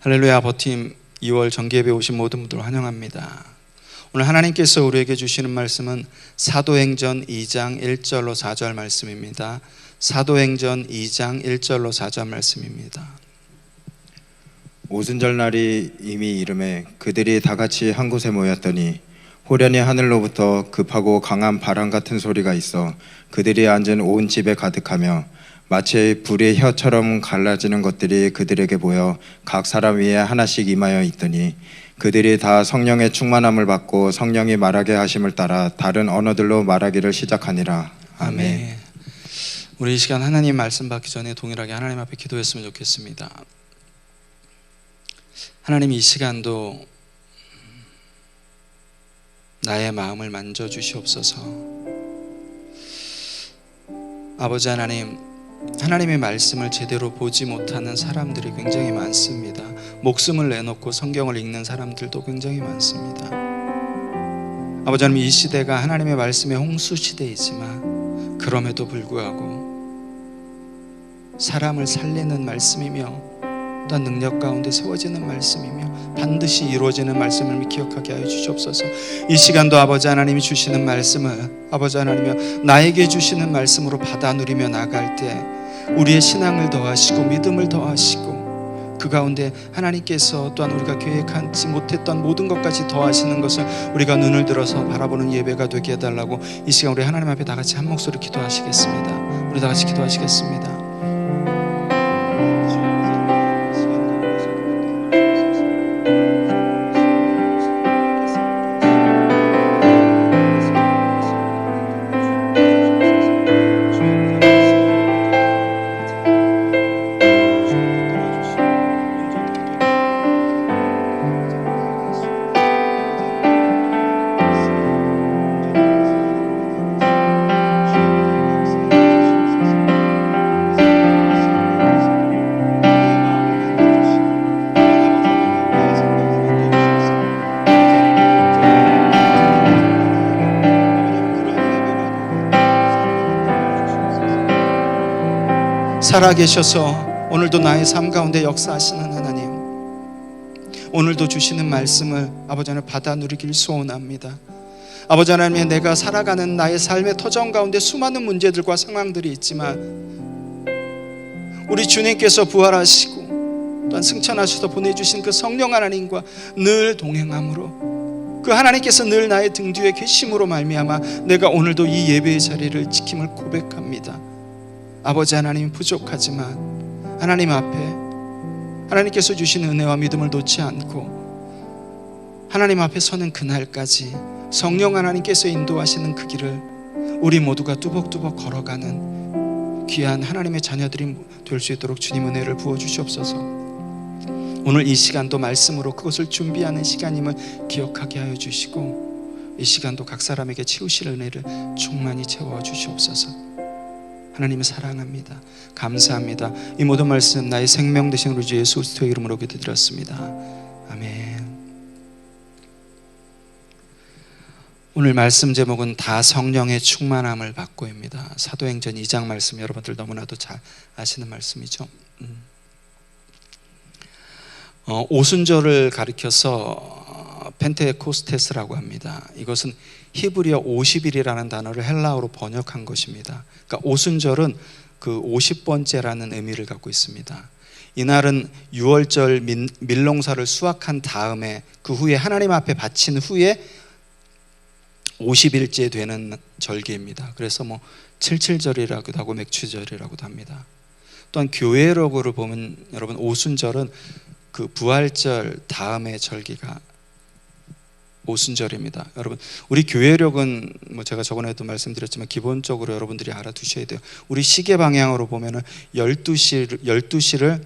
할렐루야. 버팀 2월 정기예배 오신 모든 분들 환영합니다. 오늘 하나님께서 우리에게 주시는 말씀은 사도행전 2장 1절로 4절 말씀입니다. 사도행전 2장 1절로 4절 말씀입니다. 오순절 날이 이미 이름에 그들이 다 같이 한 곳에 모였더니 호련히 하늘로부터 급하고 강한 바람 같은 소리가 있어 그들이 앉은 온 집에 가득하며 마치 불이 혀처럼 갈라지는 것들이 그들에게 보여 각 사람 위에 하나씩 임하여 있더니 그들이 다 성령의 충만함을 받고 성령이 말하게 하심을 따라 다른 언어들로 말하기를 시작하니라. 아멘. 우리 이 시간 하나님 말씀 받기 전에 동일하게 하나님 앞에 기도했으면 좋겠습니다. 하나님, 이 시간도 나의 마음을 만져주시옵소서. 아버지 하나님, 하나님의 말씀을 제대로 보지 못하는 사람들이 굉장히 많습니다. 목숨을 내놓고 성경을 읽는 사람들도 굉장히 많습니다. 아버지 하나님, 이 시대가 하나님의 말씀의 홍수 시대이지만 그럼에도 불구하고 사람을 살리는 말씀이며 또한 능력 가운데 세워지는 말씀이며 반드시 이루어지는 말씀을 기억하게 하여 주시옵소서. 이 시간도 아버지 하나님이 주시는 말씀을 아버지 하나님이 나에게 주시는 말씀으로 받아 누리며 나갈 때 우리의 신앙을 더하시고 믿음을 더하시고 그 가운데 하나님께서 또한 우리가 계획하지 못했던 모든 것까지 더하시는 것을 우리가 눈을 들어서 바라보는 예배가 되게 해달라고 이 시간 우리 하나님 앞에 다 같이 한 목소리 기도하시겠습니다. 우리 다 같이 기도하시겠습니다. 살아계셔서 오늘도 나의 삶 가운데 역사하시는 하나님, 오늘도 주시는 말씀을 아버지 하나님 받아 누리길 소원합니다. 아버지 하나님, 내가 살아가는 나의 삶의 터전 가운데 수많은 문제들과 상황들이 있지만 우리 주님께서 부활하시고 또한 승천하셔서 보내주신 그 성령 하나님과 늘 동행함으로 그 하나님께서 늘 나의 등 뒤에 계심으로 말미암아 내가 오늘도 이 예배의 자리를 지킴을 고백합니다. 아버지 하나님, 부족하지만 하나님 앞에 하나님께서 주신 은혜와 믿음을 놓지 않고 하나님 앞에 서는 그날까지 성령 하나님께서 인도하시는 그 길을 우리 모두가 뚜벅뚜벅 걸어가는 귀한 하나님의 자녀들이 될 수 있도록 주님 은혜를 부어주시옵소서. 오늘 이 시간도 말씀으로 그것을 준비하는 시간임을 기억하게 하여 주시고 이 시간도 각 사람에게 채우실 은혜를 충만히 채워주시옵소서. 하나님을 사랑합니다. 감사합니다. 이 모든 말씀 나의 생명 되신 우리 주 예수 그리스도의 이름으로 기도드렸습니다. 아멘. 오늘 말씀 제목은 다 성령의 충만함을 받고입니다. 사도행전 2장 말씀 여러분들 너무나도 잘 아시는 말씀이죠. 오순절을 가리켜서 펜테코스테스라고 합니다. 이것은 히브리어 50일이라는 단어를 헬라어로 번역한 것입니다. 그러니까 오순절은 그 50번째라는 의미를 갖고 있습니다. 이날은 유월절 밀농사를 수확한 다음에 그 후에 하나님 앞에 바친 후에 50일째 되는 절기입니다. 그래서 77절이라고도 하고 맥추절이라고도 합니다. 또한 교회력으로 보면 여러분 오순절은 그 부활절 다음의 절기가 오순절입니다. 여러분, 우리 교회력은 제가 저번에도 말씀드렸지만 기본적으로 여러분들이 알아두셔야 돼요. 우리 시계 방향으로 보면은 12시를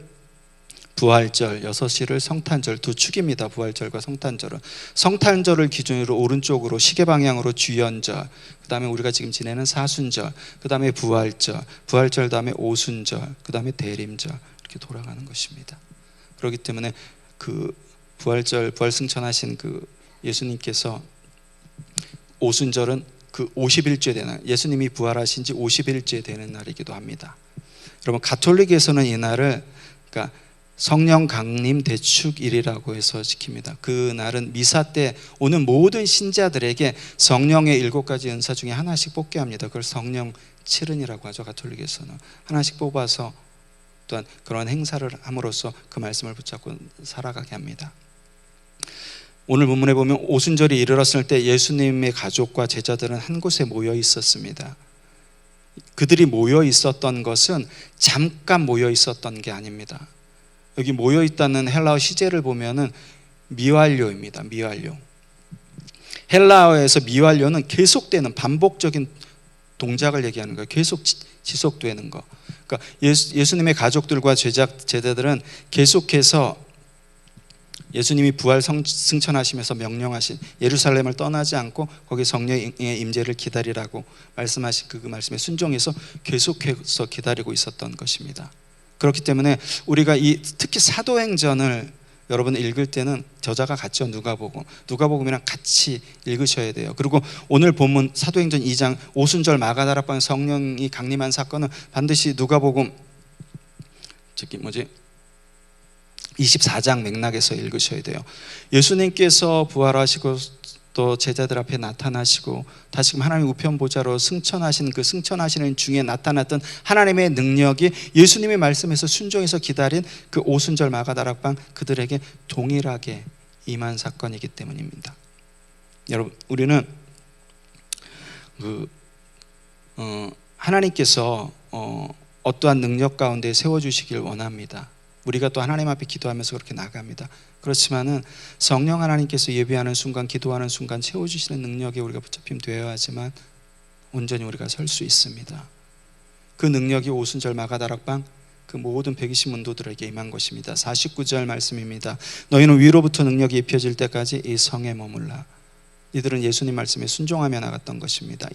부활절, 6시를 성탄절, 두 축입니다. 부활절과 성탄절은. 성탄절을 기준으로 오른쪽으로 시계 방향으로 주연절, 그 다음에 우리가 지금 지내는 사순절, 그 다음에 부활절, 부활절 다음에 오순절, 그 다음에 대림절, 이렇게 돌아가는 것입니다. 그렇기 때문에 그 부활절, 부활승천하신 그 예수님께서 오순절은 그 50일째 되는, 예수님이 부활하신 지 50일째 되는 날이기도 합니다. 여러분, 가톨릭에서는 이 날을 그러니까 성령 강림 대축일이라고 해서 지킵니다. 그 날은 미사 때 오는 모든 신자들에게 성령의 7가지 은사 중에 하나씩 뽑게 합니다. 그걸 성령 칠은이라고 하죠. 가톨릭에서는 하나씩 뽑아서 또한 그런 행사를 함으로써 그 말씀을 붙잡고 살아가게 합니다. 오늘 본문에 보면 오순절이 이르렀을 때 예수님의 가족과 제자들은 한 곳에 모여 있었습니다. 그들이 모여 있었던 것은 잠깐 모여 있었던 게 아닙니다. 여기 모여 있다는 헬라어 시제를 보면은 미완료입니다. 미완료. 헬라어에서 미완료는 계속되는 반복적인 동작을 얘기하는 거예요. 계속 지속되는 거. 그러니까 예수님의 가족들과 제자들은 계속해서 예수님이 부활 승천하시면서 명령하신 예루살렘을 떠나지 않고 거기 성령의 임재를 기다리라고 말씀하신 그 말씀에 순종해서 계속해서 기다리고 있었던 것입니다. 그렇기 때문에 우리가 특히 사도행전을 여러분 읽을 때는 저자가 같죠. 누가복음이랑 같이 읽으셔야 돼요. 그리고 오늘 본문 사도행전 2장 오순절 마가다락방 성령이 강림한 사건은 반드시 누가복음 24장 맥락에서 읽으셔야 돼요. 예수님께서 부활하시고 또 제자들 앞에 나타나시고 다시금 하나님 우편 보좌로 승천하신 그 승천하시는 중에 나타났던 하나님의 능력이 예수님의 말씀에서 순종해서 기다린 그 오순절 마가다락방 그들에게 동일하게 임한 사건이기 때문입니다. 여러분, 우리는 하나님께서 어떠한 능력 가운데 세워주시길 원합니다. 우리가 또 하나님 앞에 기도하면서 그렇게 나갑니다. 그렇지만은 성령 하나님께서 예배하는 순간, 기도하는 순간 채워주시는 능력에 우리가 붙잡힘 되어야 하지만 온전히 우리가 설 수 있습니다. 그 능력이 오순절 마가다락방 그 모든 120문도들에게 임한 것입니다. 49절 말씀입니다. 너희는 위로부터 능력이 입혀질 때까지 이 성에 머물라. 이들은 예수님 말씀에 순종하며 나갔던 것입니다.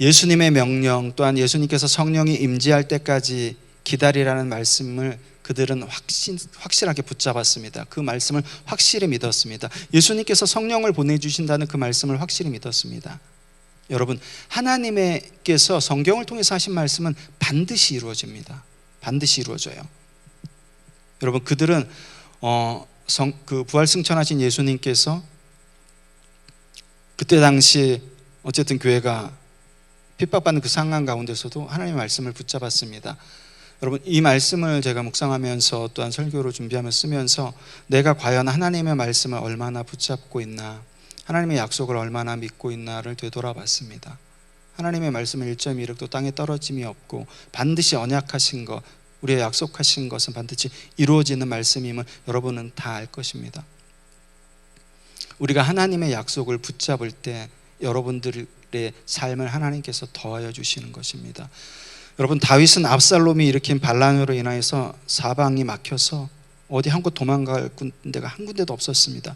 예수님의 명령 또한 예수님께서 성령이 임재할 때까지 기다리라는 말씀을 그들은 확실하게 붙잡았습니다. 그 말씀을 확실히 믿었습니다. 예수님께서 성령을 보내주신다는 그 말씀을 확실히 믿었습니다. 여러분, 하나님께서 성경을 통해서 하신 말씀은 반드시 이루어집니다. 반드시 이루어져요. 여러분, 그들은 그 부활 승천하신 예수님께서 그때 당시 어쨌든 교회가 핍박받는 그 상황 가운데서도 하나님의 말씀을 붙잡았습니다. 여러분, 이 말씀을 제가 묵상하면서 또한 설교로 준비하면서 쓰면서 내가 과연 하나님의 말씀을 얼마나 붙잡고 있나, 하나님의 약속을 얼마나 믿고 있나를 되돌아봤습니다. 하나님의 말씀은 1.1획도 땅에 떨어짐이 없고 반드시 언약하신 것, 우리의 약속하신 것은 반드시 이루어지는 말씀임을 여러분은 다 알 것입니다. 우리가 하나님의 약속을 붙잡을 때 여러분들의 삶을 하나님께서 더하여 주시는 것입니다. 여러분, 다윗은 압살롬이 일으킨 반란으로 인하여서 사방이 막혀서 어디 한 곳 도망갈 데가 한 군데도 없었습니다.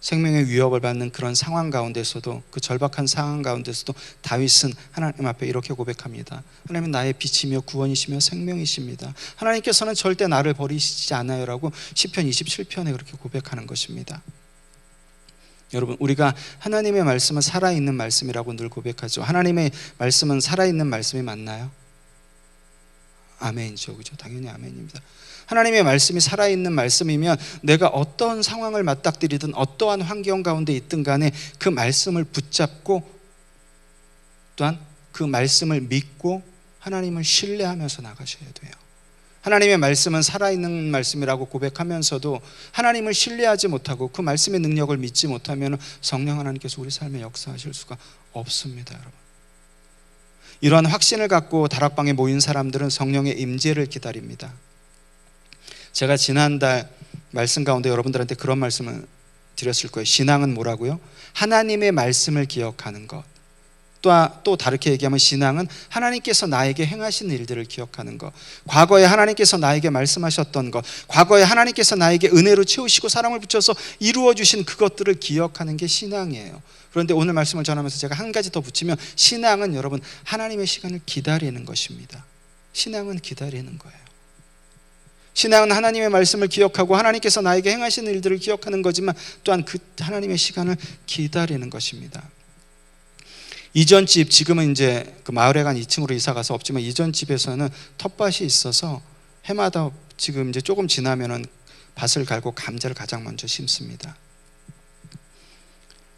생명의 위협을 받는 그런 상황 가운데서도, 그 절박한 상황 가운데서도 다윗은 하나님 앞에 이렇게 고백합니다. 하나님은 나의 빛이며 구원이시며 생명이십니다. 하나님께서는 절대 나를 버리시지 않아요 라고 시편 27편에 그렇게 고백하는 것입니다. 여러분, 우리가 하나님의 말씀은 살아있는 말씀이라고 늘 고백하죠. 하나님의 말씀은 살아있는 말씀이 맞나요? 아멘이죠. 그죠? 당연히 아멘입니다. 하나님의 말씀이 살아있는 말씀이면 내가 어떤 상황을 맞닥뜨리든 어떠한 환경 가운데 있든 간에 그 말씀을 붙잡고 또한 그 말씀을 믿고 하나님을 신뢰하면서 나가셔야 돼요. 하나님의 말씀은 살아있는 말씀이라고 고백하면서도 하나님을 신뢰하지 못하고 그 말씀의 능력을 믿지 못하면 성령 하나님께서 우리 삶에 역사하실 수가 없습니다. 여러분, 이러한 확신을 갖고 다락방에 모인 사람들은 성령의 임재를 기다립니다. 제가 지난달 말씀 가운데 여러분들한테 그런 말씀을 드렸을 거예요. 신앙은 뭐라고요? 하나님의 말씀을 기억하는 것. 또 다르게 얘기하면 신앙은 하나님께서 나에게 행하신 일들을 기억하는 것, 과거에 하나님께서 나에게 말씀하셨던 것, 과거에 하나님께서 나에게 은혜로 채우시고 사랑을 붙여서 이루어 주신 그것들을 기억하는 게 신앙이에요. 그런데 오늘 말씀을 전하면서 제가 한 가지 더 붙이면 신앙은 여러분 하나님의 시간을 기다리는 것입니다. 신앙은 기다리는 거예요. 신앙은 하나님의 말씀을 기억하고 하나님께서 나에게 행하신 일들을 기억하는 거지만 또한 그 하나님의 시간을 기다리는 것입니다. 이전 집, 지금은 이제 그 마을에 간 2층으로 이사 가서 없지만 이전 집에서는 텃밭이 있어서 해마다 지금 이제 조금 지나면은 밭을 갈고 감자를 가장 먼저 심습니다.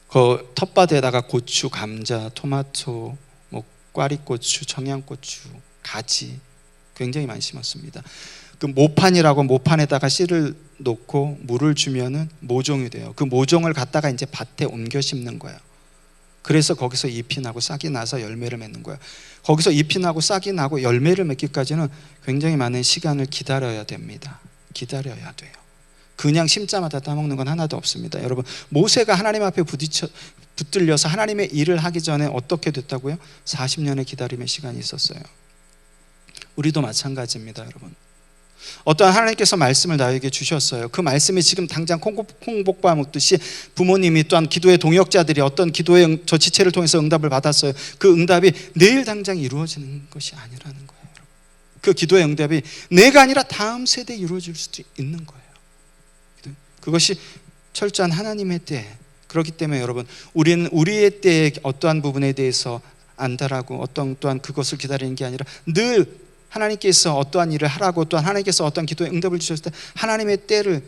그 텃밭에다가 고추, 감자, 토마토, 뭐 꽈리고추, 청양고추, 가지 굉장히 많이 심었습니다. 그 모판이라고 모판에다가 씨를 놓고 물을 주면은 모종이 돼요. 그 모종을 갖다가 이제 밭에 옮겨 심는 거예요. 그래서 거기서 잎이 나고 싹이 나서 열매를 맺는 거예요. 거기서 잎이 나고 싹이 나고 열매를 맺기까지는 굉장히 많은 시간을 기다려야 됩니다. 기다려야 돼요. 그냥 심자마자 따먹는 건 하나도 없습니다. 여러분, 모세가 하나님 앞에 붙들려서 하나님의 일을 하기 전에 어떻게 됐다고요? 40년의 기다림의 시간이 있었어요. 우리도 마찬가지입니다, 여러분. 어떠한 하나님께서 말씀을 나에게 주셨어요. 그 말씀이 지금 당장 콩복과 먹듯이 부모님이 또한 기도의 동역자들이 어떤 기도의 저 지체를 통해서 응답을 받았어요. 그 응답이 내일 당장 이루어지는 것이 아니라는 거예요. 그 기도의 응답이 내가 아니라 다음 세대에 이루어질 수도 있는 거예요. 그것이 철저한 하나님의 때. 그렇기 때문에 여러분, 우리는 우리의 때의 어떠한 부분에 대해서 안달하고 또한 그것을 기다리는 게 아니라 늘 하나님께서 어떠한 일을 하라고 또한 하나님께서 어떠한 기도에 응답을 주셨을 때 하나님의 때를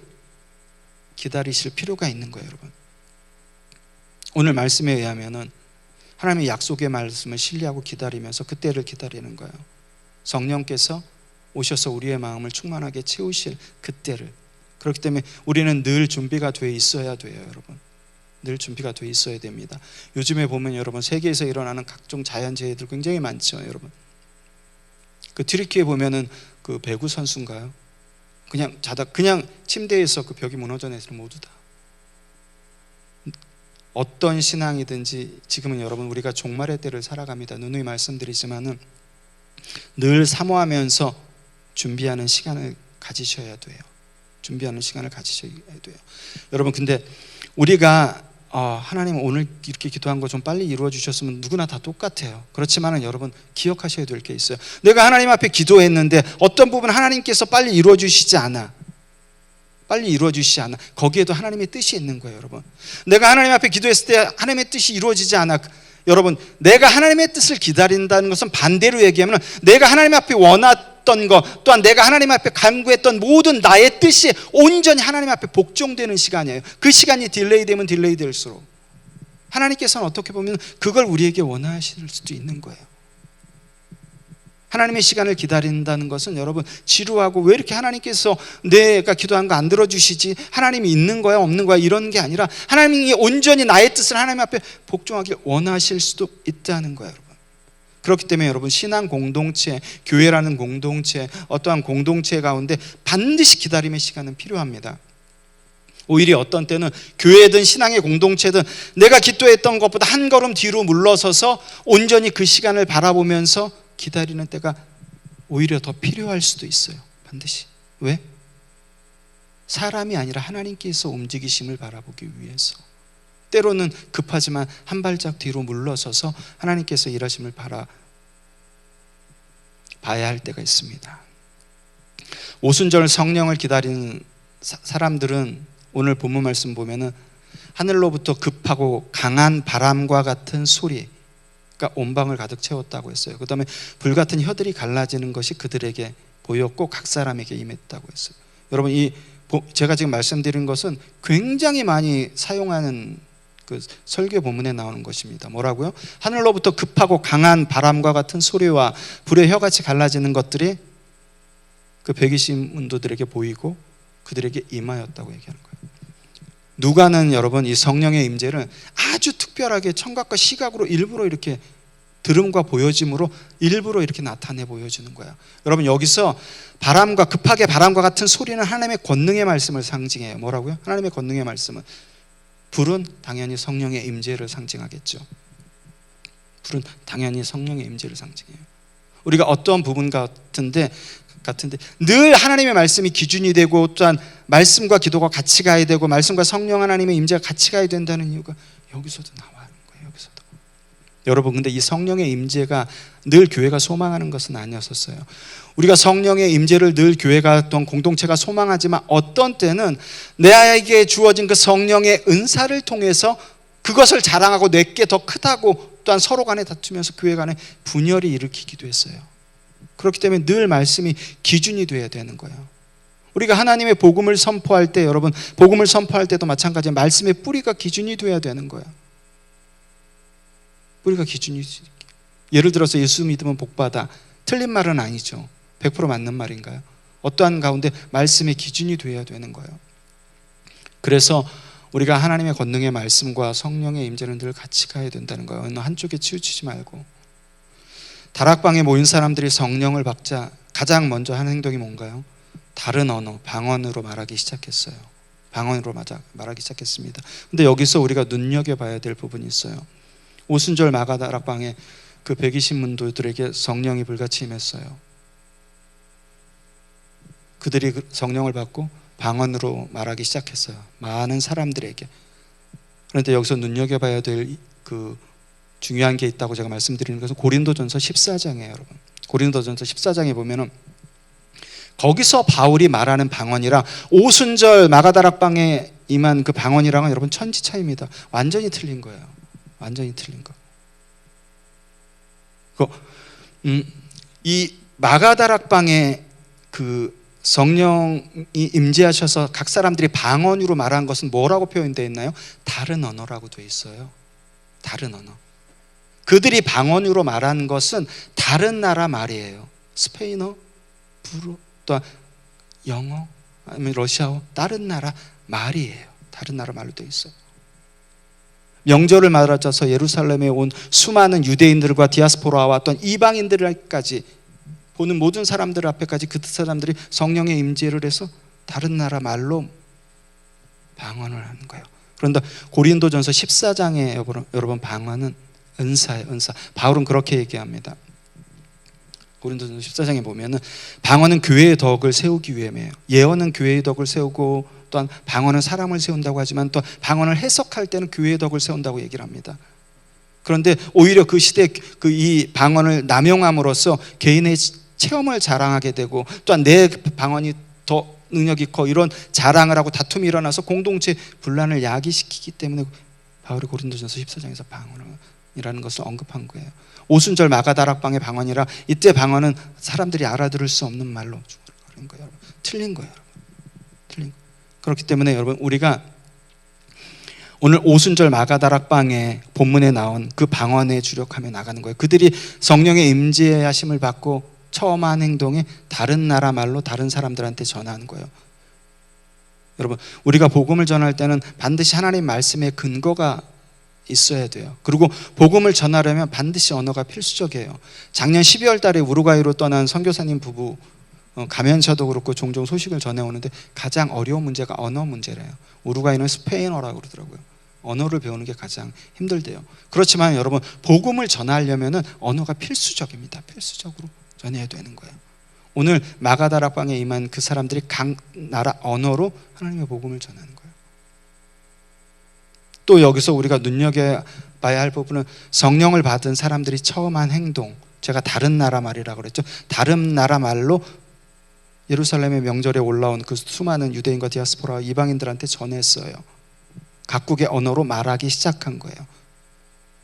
기다리실 필요가 있는 거예요, 여러분. 오늘 말씀에 의하면은 하나님의 약속의 말씀을 신뢰하고 기다리면서 그 때를 기다리는 거예요. 성령께서 오셔서 우리의 마음을 충만하게 채우실 그 때를. 그렇기 때문에 우리는 늘 준비가 돼 있어야 돼요, 여러분. 늘 준비가 돼 있어야 됩니다. 요즘에 보면 여러분, 세계에서 일어나는 각종 자연재해들 굉장히 많죠, 여러분. 그 튀르키예 보면은 그 배구 선수인가요? 그냥 침대에서 그 벽이 무너져 내서 모두 다. 어떤 신앙이든지 지금은 여러분 우리가 종말의 때를 살아갑니다. 누누이 말씀드리지만은 늘 사모하면서 준비하는 시간을 가지셔야 돼요. 준비하는 시간을 가지셔야 돼요. 여러분, 근데 우리가 하나님 오늘 이렇게 기도한 거 좀 빨리 이루어 주셨으면 누구나 다 똑같아요. 그렇지만은 여러분 기억하셔야 될 게 있어요. 내가 하나님 앞에 기도했는데 어떤 부분 하나님께서 빨리 이루어 주시지 않아. 빨리 이루어 주시지 않아. 거기에도 하나님의 뜻이 있는 거예요, 여러분. 내가 하나님 앞에 기도했을 때 하나님의 뜻이 이루어지지 않아. 여러분, 내가 하나님의 뜻을 기다린다는 것은 반대로 얘기하면 내가 하나님 앞에 원했던 것 또한 내가 하나님 앞에 간구했던 모든 나의 뜻이 온전히 하나님 앞에 복종되는 시간이에요. 그 시간이 딜레이 되면 딜레이 될수록 하나님께서는 어떻게 보면 그걸 우리에게 원하실 수도 있는 거예요. 하나님의 시간을 기다린다는 것은 여러분 지루하고 왜 이렇게 하나님께서 내가 기도한 거 안 들어주시지, 하나님이 있는 거야 없는 거야 이런 게 아니라 하나님이 온전히 나의 뜻을 하나님 앞에 복종하길 원하실 수도 있다는 거예요, 여러분. 그렇기 때문에 여러분, 신앙 공동체, 교회라는 공동체, 어떠한 공동체 가운데 반드시 기다림의 시간은 필요합니다. 오히려 어떤 때는 교회든 신앙의 공동체든 내가 기도했던 것보다 한 걸음 뒤로 물러서서 온전히 그 시간을 바라보면서 기다리는 때가 오히려 더 필요할 수도 있어요. 반드시. 왜? 사람이 아니라 하나님께서 움직이심을 바라보기 위해서. 때로는 급하지만 한 발짝 뒤로 물러서서 하나님께서 일하심을 봐야 할 때가 있습니다. 오순절 성령을 기다리는 사람들은 오늘 본문 말씀 보면은 하늘로부터 급하고 강한 바람과 같은 소리가 온 방을 가득 채웠다고 했어요. 그 다음에 불같은 혀들이 갈라지는 것이 그들에게 보였고 각 사람에게 임했다고 했어요. 여러분, 제가 지금 말씀드린 것은 굉장히 많이 사용하는 그 설교 본문에 나오는 것입니다. 뭐라고요? 하늘로부터 급하고 강한 바람과 같은 소리와 불의 혀같이 갈라지는 것들이 그 120문도들에게 보이고 그들에게 임하였다고 얘기하는 거예요. 누가는 여러분 이 성령의 임재를 아주 특별하게 청각과 시각으로 일부러 이렇게 들음과 보여짐으로 일부러 이렇게 나타내 보여주는 거야. 여러분, 여기서 급하게 바람과 같은 소리는 하나님의 권능의 말씀을 상징해요. 뭐라고요? 하나님의 권능의 말씀은 불은 당연히 성령의 임재를 상징하겠죠. 불은 당연히 성령의 임재를 상징해요. 우리가 어떤 부분 같은데 늘 하나님의 말씀이 기준이 되고 또한 말씀과 기도가 같이 가야 되고 말씀과 성령 하나님의 임재가 같이 가야 된다는 이유가 여기서도 나와요. 여기서도. 여러분, 근데 이 성령의 임재가 늘 교회가 소망하는 것은 아니었었어요. 우리가 성령의 임재를 늘 교회가 어떤 공동체가 소망하지만 어떤 때는 내게 주어진 그 성령의 은사를 통해서 그것을 자랑하고 내게 더 크다고 또한 서로 간에 다투면서 교회 간에 분열이 일으키기도 했어요. 그렇기 때문에 늘 말씀이 기준이 돼야 되는 거예요. 우리가 하나님의 복음을 선포할 때, 여러분, 복음을 선포할 때도 마찬가지로 말씀의 뿌리가 기준이 돼야 되는 거예요. 뿌리가 기준이. 예를 들어서 예수 믿으면 복받아. 틀린 말은 아니죠. 100% 맞는 말인가요? 어떠한 가운데 말씀의 기준이 돼야 되는 거예요. 그래서 우리가 하나님의 권능의 말씀과 성령의 임재는 늘 같이 가야 된다는 거예요. 어느 한쪽에 치우치지 말고. 다락방에 모인 사람들이 성령을 받자 가장 먼저 하는 행동이 뭔가요? 다른 언어, 방언으로 말하기 시작했어요. 방언으로 말하기 시작했습니다. 근데 여기서 우리가 눈여겨봐야 될 부분이 있어요. 오순절 마가다락방에 그 120문도들에게 성령이 불같이 임했어요. 그들이 성령을 받고 방언으로 말하기 시작했어요. 많은 사람들에게. 그런데 여기서 눈여겨봐야 될 그 중요한 게 있다고 제가 말씀드리는 것은 고린도전서 14장이에요, 여러분. 고린도전서 14장에 보면은 거기서 바울이 말하는 방언이랑 오순절 마가다락방에 임한 그 방언이랑은 여러분 천지 차이입니다. 완전히 틀린 거예요. 완전히 틀린 거. 이 마가다락방에 그 성령이 임재하셔서 각 사람들이 방언으로 말한 것은 뭐라고 표현되어 있나요? 다른 언어라고 되어 있어요. 다른 언어. 그들이 방언으로 말한 것은 다른 나라 말이에요. 스페인어, 불어, 또 영어, 아니면 러시아어, 다른 나라 말이에요. 다른 나라 말로 되어 있어요. 명절을 맞아서 예루살렘에 온 수많은 유대인들과 디아스포라와 어떤 이방인들까지 보는 모든 사람들 앞에까지 그 사람들이 성령의 임재를 해서 다른 나라 말로 방언을 하는 거예요. 그런데 고린도전서 14장에 여러분 방언은 은사예요. 은사. 바울은 그렇게 얘기합니다. 고린도전서 14장에 보면은 방언은 교회의 덕을 세우기 위함이에요. 예언은 교회의 덕을 세우고 또한 방언은 사람을 세운다고 하지만 또 방언을 해석할 때는 교회의 덕을 세운다고 얘기를 합니다. 그런데 오히려 그 시대 이 방언을 남용함으로써 개인의 체험을 자랑하게 되고 또한 내 방언이 더 능력이 커 이런 자랑을 하고 다툼이 일어나서 공동체 분란을 야기시키기 때문에 바울이 고린도전서 14장에서 방언이라는 것을 언급한 거예요. 오순절 마가다락방의 방언이라 이때 방언은 사람들이 알아들을 수 없는 말로 그런 거예요. 틀린 거예요. 틀린 거. 그렇기 때문에 여러분 우리가 오늘 오순절 마가다락방의 본문에 나온 그 방언에 주력하며 나가는 거예요. 그들이 성령의 임재하심을 받고 처음 한 행동에 다른 나라 말로 다른 사람들한테 전하는 거예요. 여러분 우리가 복음을 전할 때는 반드시 하나님 말씀의 근거가 있어야 돼요. 그리고 복음을 전하려면 반드시 언어가 필수적이에요. 작년 12월 달에 우루과이로 떠난 선교사님 부부 가면서도 그렇고 종종 소식을 전해오는데 가장 어려운 문제가 언어 문제래요. 우루과이는 스페인어라고 그러더라고요. 언어를 배우는 게 가장 힘들대요. 그렇지만 여러분 복음을 전하려면 언어가 필수적입니다. 필수적으로 전해야 되는 거예요. 오늘 마가다락방에 임한 그 사람들이 각 나라 언어로 하나님의 복음을 전하는 거예요. 또 여기서 우리가 눈여겨봐야 할 부분은 성령을 받은 사람들이 처음 한 행동, 제가 다른 나라 말이라고 그랬죠. 다른 나라 말로 예루살렘의 명절에 올라온 그 수많은 유대인과 디아스포라 이방인들한테 전했어요. 각국의 언어로 말하기 시작한 거예요.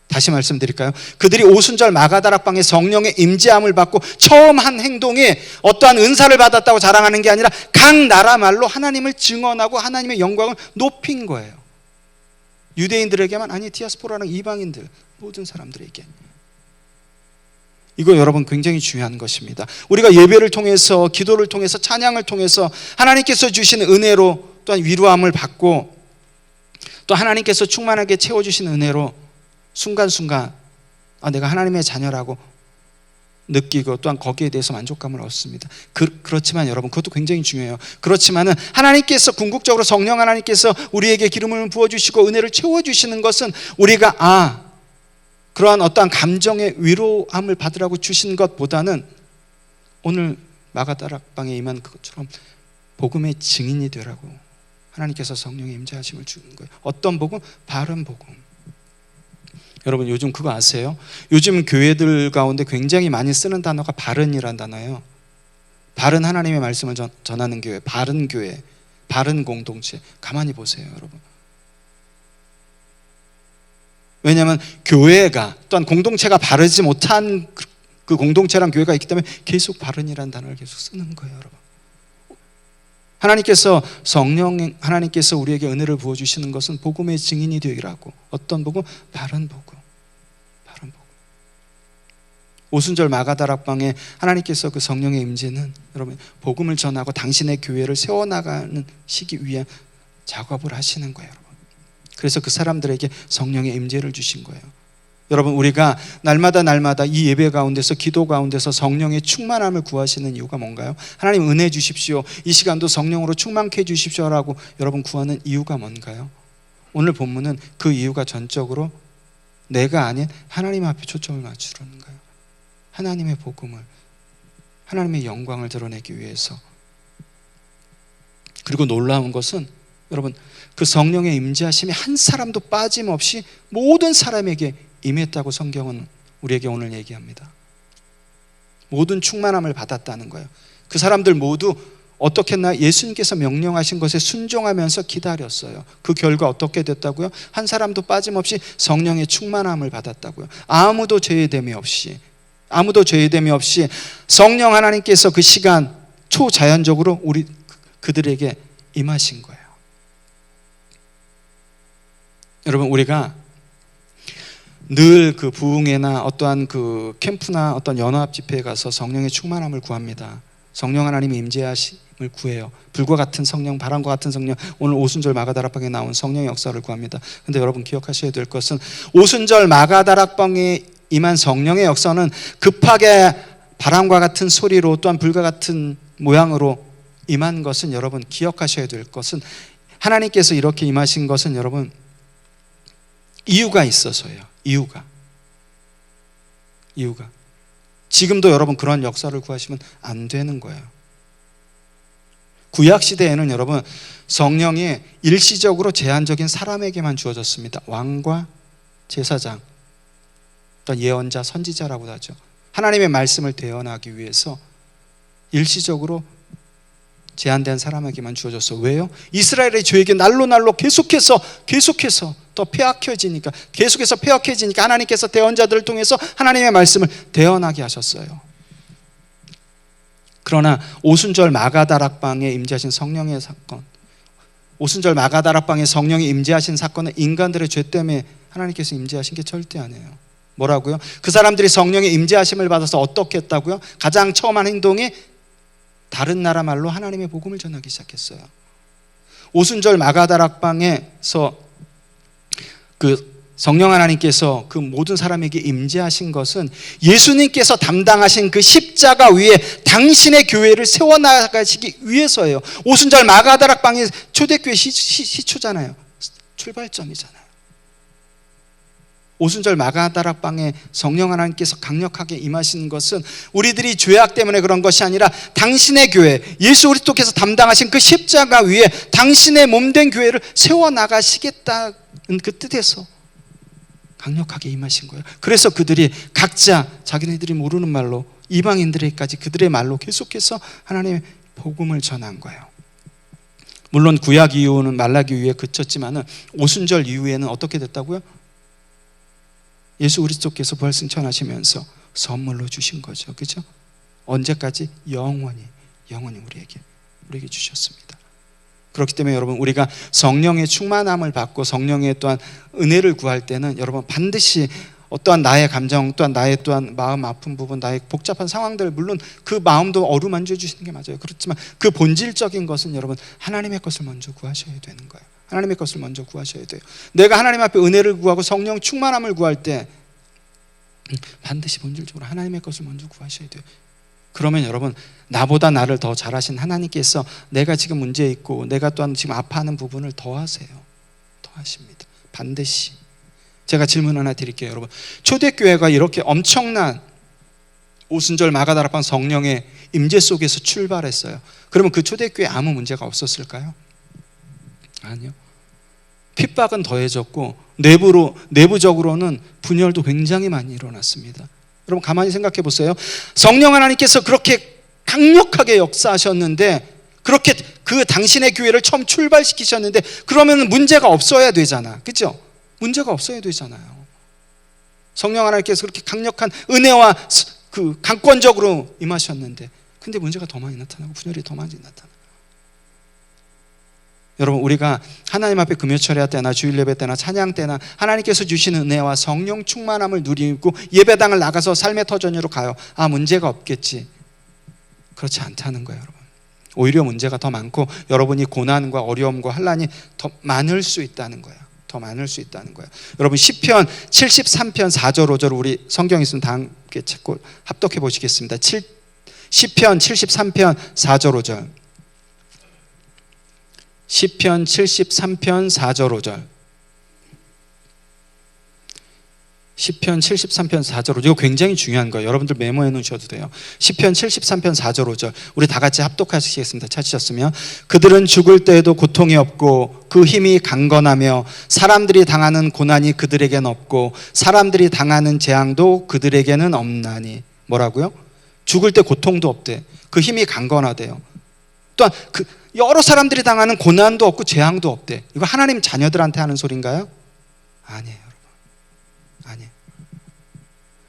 다시 말씀드릴까요? 그들이 오순절 마가다락방에 성령의 임재함을 받고 처음 한 행동에 어떠한 은사를 받았다고 자랑하는 게 아니라 각 나라 말로 하나님을 증언하고 하나님의 영광을 높인 거예요. 유대인들에게만 아니 디아스포라는 이방인들 모든 사람들에게. 이거 여러분 굉장히 중요한 것입니다. 우리가 예배를 통해서 기도를 통해서 찬양을 통해서 하나님께서 주신 은혜로 또한 위로함을 받고 또 하나님께서 충만하게 채워주신 은혜로 순간순간 내가 하나님의 자녀라고 느끼고 또한 거기에 대해서 만족감을 얻습니다. 그렇지만 여러분 그것도 굉장히 중요해요. 그렇지만은 하나님께서 궁극적으로 성령 하나님께서 우리에게 기름을 부어주시고 은혜를 채워주시는 것은 우리가 그러한 어떠한 감정의 위로함을 받으라고 주신 것보다는 오늘 마가다락방에 임한 그것처럼 복음의 증인이 되라고 하나님께서 성령의 임재하심을 주는 거예요. 어떤 복음? 바른 복음. 여러분 요즘 그거 아세요? 요즘 교회들 가운데 굉장히 많이 쓰는 단어가 바른이란 단어예요. 바른 하나님의 말씀을 전하는 교회, 바른 교회, 바른 공동체. 가만히 보세요 여러분. 왜냐하면 교회가 또한 공동체가 바르지 못한 그 공동체란 교회가 있기 때문에 계속 바른이라는 단어를 계속 쓰는 거예요, 여러분. 하나님께서 우리에게 은혜를 부어주시는 것은 복음의 증인이 되기라고. 어떤 복음? 바른 복음. 바른 복음. 오순절 마가다락방에 하나님께서 그 성령의 임재는 여러분 복음을 전하고 당신의 교회를 세워나가는 시기 위한 작업을 하시는 거예요, 여러분. 그래서 그 사람들에게 성령의 임재를 주신 거예요. 여러분, 우리가 날마다 이 예배 가운데서, 기도 가운데서 성령의 충만함을 구하시는 이유가 뭔가요? 하나님 은혜 주십시오, 이 시간도 성령으로 충만케 해주십시오라고 여러분 구하는 이유가 뭔가요? 오늘 본문은 그 이유가 전적으로 내가 아닌 하나님 앞에 초점을 맞추려는 거예요. 하나님의 복음을, 하나님의 영광을 드러내기 위해서. 그리고 놀라운 것은 여러분, 그 성령의 임재하심이 한 사람도 빠짐없이 모든 사람에게 임했다고 성경은 우리에게 오늘 얘기합니다. 모든 충만함을 받았다는 거예요. 그 사람들 모두 어떻게 했나? 예수님께서 명령하신 것에 순종하면서 기다렸어요. 그 결과 어떻게 됐다고요? 한 사람도 빠짐없이 성령의 충만함을 받았다고요. 아무도 죄됨이 없이 성령 하나님께서 그 시간 초자연적으로 그들에게 임하신 거예요. 여러분, 우리가 늘 그 부흥회나 어떠한 그 캠프나 어떤 연합 집회에 가서 성령의 충만함을 구합니다. 성령 하나님의 임재하심을 구해요. 불과 같은 성령, 바람과 같은 성령, 오늘 오순절 마가다락방에 나온 성령의 역사를 구합니다. 근데 여러분 기억하셔야 될 것은 오순절 마가다락방에 임한 성령의 역사는 급하게 바람과 같은 소리로 또한 불과 같은 모양으로 임한 것은, 여러분 기억하셔야 될 것은, 하나님께서 이렇게 임하신 것은 여러분 이유가 있어서요. 이유가 지금도 여러분 그런 역사를 구하시면 안 되는 거예요. 구약시대에는 여러분 성령이 일시적으로 제한적인 사람에게만 주어졌습니다. 왕과 제사장, 어떤 예언자, 선지자라고도 하죠. 하나님의 말씀을 대언하기 위해서 일시적으로 제한된 사람에게만 주어졌어. 왜요? 이스라엘의 죄에게 날로 계속해서 더 폐악해지니까, 하나님께서 대언자들을 통해서 하나님의 말씀을 대언하게 하셨어요. 그러나 오순절 마가다락방에 임재하신 성령의 사건, 오순절 마가다락방에 성령이 임재하신 사건은 인간들의 죄 때문에 하나님께서 임재하신 게 절대 아니에요. 뭐라고요? 그 사람들이 성령의 임재하심을 받아서 어떻게 했다고요? 가장 처음 한 행동이 다른 나라 말로 하나님의 복음을 전하기 시작했어요. 오순절 마가다락방에서 그 성령 하나님께서 그 모든 사람에게 임재하신 것은 예수님께서 담당하신 그 십자가 위에 당신의 교회를 세워나가시기 위해서예요. 오순절 마가다락방이 초대교회 시초잖아요. 출발점이잖아요. 오순절 마가다락방에 성령 하나님께서 강력하게 임하시는 것은 우리들이 죄악 때문에 그런 것이 아니라 당신의 교회, 예수 그리스도께서 담당하신 그 십자가 위에 당신의 몸된 교회를 세워나가시겠다는 그 뜻에서 강력하게 임하신 거예요. 그래서 그들이 각자 자기네들이 모르는 말로 이방인들에게까지 그들의 말로 계속해서 하나님의 복음을 전한 거예요. 물론 구약 이후는 말라기 이후에 그쳤지만은 오순절 이후에는 어떻게 됐다고요? 예수 그리스도께서 부활승천하시면서 선물로 주신 거죠. 그렇죠? 언제까지? 영원히 우리에게 주셨습니다. 그렇기 때문에 여러분, 우리가 성령의 충만함을 받고 성령의 또한 은혜를 구할 때는 여러분 반드시 어떠한 나의 감정, 또한 나의 또한 마음 아픈 부분, 나의 복잡한 상황들, 물론 그 마음도 어루만져 주시는 게 맞아요. 그렇지만 그 본질적인 것은 여러분 하나님의 것을 먼저 구하셔야 되는 거예요. 하나님의 것을 먼저 구하셔야 돼요. 내가 하나님 앞에 은혜를 구하고 성령 충만함을 구할 때 반드시 본질적으로 하나님의 것을 먼저 구하셔야 돼요. 그러면 여러분, 나보다 나를 더 잘하신 하나님께서 내가 지금 문제 있고 내가 또한 지금 아파하는 부분을 더하세요. 더하십니다. 반드시. 제가 질문 하나 드릴게요. 여러분, 초대교회가 이렇게 엄청난 오순절 마가다락방 성령의 임재 속에서 출발했어요. 그러면 그 초대교회에 아무 문제가 없었을까요? 아니요. 핍박은 더해졌고 내부적으로는 분열도 굉장히 많이 일어났습니다. 여러분 가만히 생각해 보세요. 성령 하나님께서 그렇게 강력하게 역사하셨는데, 그렇게 그 당신의 교회를 처음 출발시키셨는데, 그러면 문제가 없어야 되잖아. 그렇죠? 문제가 없어야 되잖아요. 성령 하나님께서 그렇게 강력한 은혜와 그 강권적으로 임하셨는데, 근데 문제가 더 많이 나타나고 분열이 더 많이 나타나요. 여러분, 우리가 하나님 앞에 금요철야 때나 주일 예배 때나 찬양 때나 하나님께서 주시는 은혜와 성령 충만함을 누리고 예배당을 나가서 삶의 터전으로 가요. 문제가 없겠지. 그렇지 않다는 거예요, 여러분. 오히려 문제가 더 많고 여러분이 고난과 어려움과 환난이 더 많을 수 있다는 거예요. 더 많을 수 있다는 거예요. 여러분, 시편 73편 4절 5절 우리 성경 있으면 다 함께 찾고 합독해 보시겠습니다. 시편 73편 4절 5절. 시편 73편 4절 5절. 시편 73편 4절 5절. 이거 굉장히 중요한 거예요. 여러분들 메모해 놓으셔도 돼요. 시편 73편 4절 5절. 우리 다 같이 합독하시겠습니다. 찾으셨으면. 그들은 죽을 때에도 고통이 없고 그 힘이 강건하며 사람들이 당하는 고난이 그들에겐 없고 사람들이 당하는 재앙도 그들에게는 없나니. 뭐라고요? 죽을 때 고통도 없대. 그 힘이 강건하대요. 또한 여러 사람들이 당하는 고난도 없고 재앙도 없대. 이거 하나님 자녀들한테 하는 소리인가요? 아니에요, 여러분. 아니에요.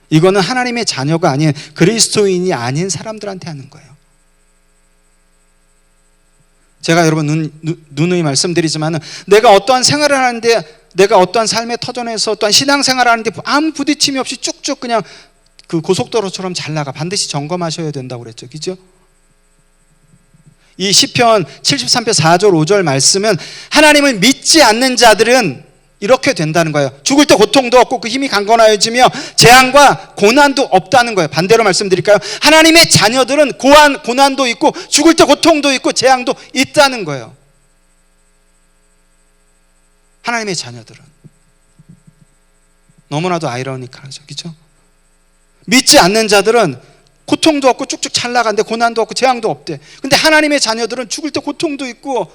이거는 하나님의 자녀가 아닌 그리스도인이 아닌 사람들한테 하는 거예요. 제가 여러분 누누이 말씀드리지만 내가 어떠한 생활을 하는데, 내가 어떠한 삶의 터전에서 어떠한 신앙생활을 하는데 아무 부딪힘이 없이 쭉쭉 그냥 그 고속도로처럼 잘 나가. 반드시 점검하셔야 된다고 그랬죠. 그죠? 이 시편 73편 4절 5절 말씀은 하나님을 믿지 않는 자들은 이렇게 된다는 거예요. 죽을 때 고통도 없고 그 힘이 강건하여지며 재앙과 고난도 없다는 거예요. 반대로 말씀드릴까요? 하나님의 자녀들은 고난도 있고 죽을 때 고통도 있고 재앙도 있다는 거예요. 하나님의 자녀들은. 너무나도 아이러니컬하죠. 그렇죠? 믿지 않는 자들은 고통도 없고 쭉쭉 잘 나가는데 고난도 없고 재앙도 없대. 근데 하나님의 자녀들은 죽을 때 고통도 있고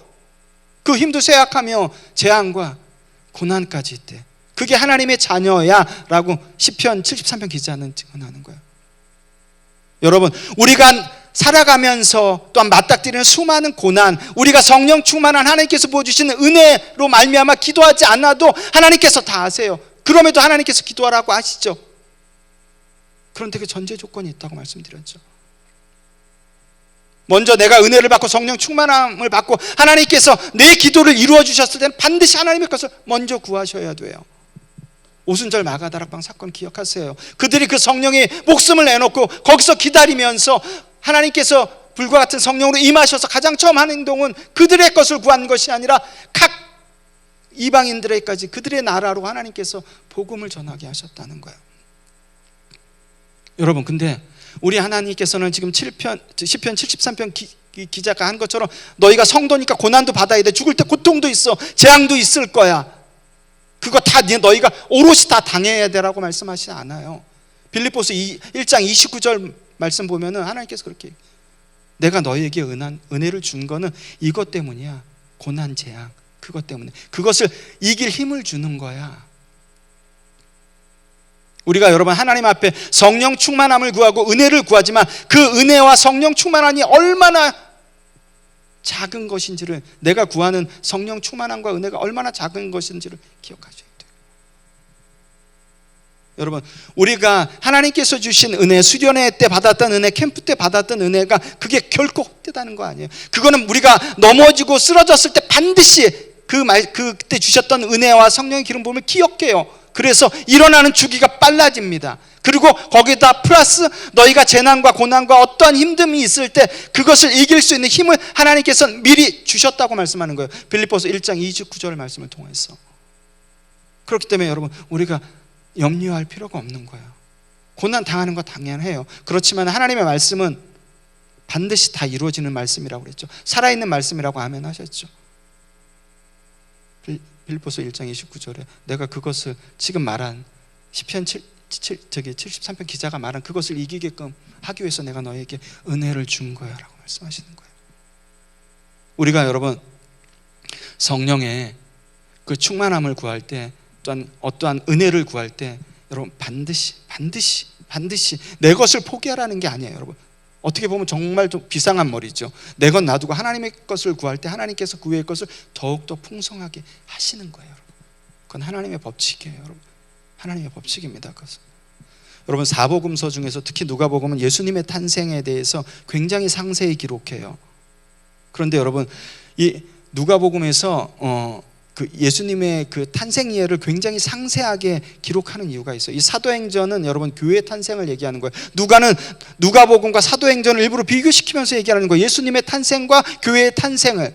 그 힘도 쇠약하며 재앙과 고난까지 있대. 그게 하나님의 자녀야 라고 시편 73편 기자는 증언하는 거예요. 여러분, 우리가 살아가면서 또한 맞닥뜨리는 수많은 고난, 우리가 성령 충만한 하나님께서 부어주시는 은혜로 말미암아 기도하지 않아도 하나님께서 다 아세요. 그럼에도 하나님께서 기도하라고 하시죠. 그런데 그 전제 조건이 있다고 말씀드렸죠. 먼저 내가 은혜를 받고 성령 충만함을 받고 하나님께서 내 기도를 이루어 주셨을 때는 반드시 하나님의 것을 먼저 구하셔야 돼요. 오순절 마가다락방 사건 기억하세요. 그들이 그 성령의 목숨을 내놓고 거기서 기다리면서 하나님께서 불과 같은 성령으로 임하셔서 가장 처음 하는 행동은 그들의 것을 구한 것이 아니라 각 이방인들에게까지 그들의 나라로 하나님께서 복음을 전하게 하셨다는 거예요. 여러분, 근데 우리 하나님께서는 지금 시편 73편 기자가 한 것처럼 너희가 성도니까 고난도 받아야 돼. 죽을 때 고통도 있어. 재앙도 있을 거야. 그거 다 너희가 오롯이 다 당해야 되라고 말씀하시지 않아요. 빌립보서 1장 29절 말씀 보면은 하나님께서 그렇게 내가 너희에게 은혜를 준 거는 이것 때문이야. 고난, 재앙, 그것 때문에. 그것을 이길 힘을 주는 거야. 우리가 여러분 하나님 앞에 성령 충만함을 구하고 은혜를 구하지만 그 은혜와 성령 충만함이 얼마나 작은 것인지를, 내가 구하는 성령 충만함과 은혜가 얼마나 작은 것인지를 기억하셔야 돼요. 여러분, 우리가 하나님께서 주신 은혜, 수련회 때 받았던 은혜, 캠프 때 받았던 은혜가 그게 결코 헛되다는 거 아니에요. 그거는 우리가 넘어지고 쓰러졌을 때 반드시 그때 주셨던 은혜와 성령의 기름 부음을 기억해요. 그래서 일어나는 주기가 빨라집니다. 그리고 거기다 플러스 너희가 재난과 고난과 어떠한 힘듦이 있을 때 그것을 이길 수 있는 힘을 하나님께서 미리 주셨다고 말씀하는 거예요. 빌립보서 1장 29절 말씀을 통해서. 그렇기 때문에 여러분, 우리가 염려할 필요가 없는 거예요. 고난 당하는 거 당연해요. 그렇지만 하나님의 말씀은 반드시 다 이루어지는 말씀이라고 그랬죠. 살아있는 말씀이라고 아멘 하셨죠. 빌립보서 1장 29절에 내가 그것을 지금 말한 시편 73편 기자가 말한 그것을 이기게끔 하기 위해서 내가 너에게 은혜를 준 거야 라고 말씀하시는 거예요. 우리가 여러분 성령의 그 충만함을 구할 때, 또한 어떠한 은혜를 구할 때 여러분 반드시 내 것을 포기하라는 게 아니에요. 여러분, 어떻게 보면 정말 좀 비상한 머리죠. 내 것 놔두고 하나님의 것을 구할 때 하나님께서 그 외의 것을 더욱더 풍성하게 하시는 거예요. 여러분, 그건 하나님의 법칙이에요. 여러분, 하나님의 법칙입니다. 그것은. 여러분 사복음서 중에서 특히 누가복음은 예수님의 탄생에 대해서 굉장히 상세히 기록해요. 그런데 여러분 이 누가복음에서 그 예수님의 그 탄생 이해를 굉장히 상세하게 기록하는 이유가 있어요. 이 사도행전은 여러분 교회 탄생을 얘기하는 거예요. 누가복음과 사도행전을 일부러 비교시키면서 얘기하는 거예요. 예수님의 탄생과 교회의 탄생을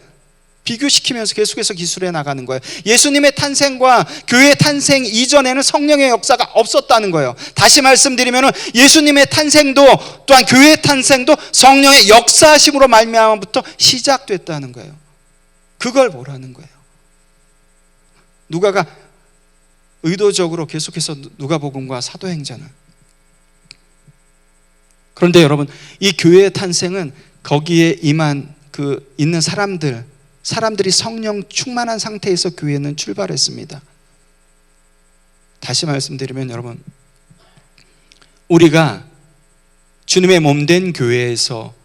비교시키면서 계속해서 기술해 나가는 거예요. 예수님의 탄생과 교회의 탄생 이전에는 성령의 역사가 없었다는 거예요. 다시 말씀드리면 예수님의 탄생도 또한 교회의 탄생도 성령의 역사심으로 말미암아부터 시작됐다는 거예요. 그걸 보라는 거예요. 누가가 의도적으로 계속해서 누가복음과 사도행전을. 그런데 여러분 이 교회의 탄생은 거기에 임한 그 있는 사람들이 성령 충만한 상태에서 교회는 출발했습니다. 다시 말씀드리면 여러분 우리가 주님의 몸된 교회에서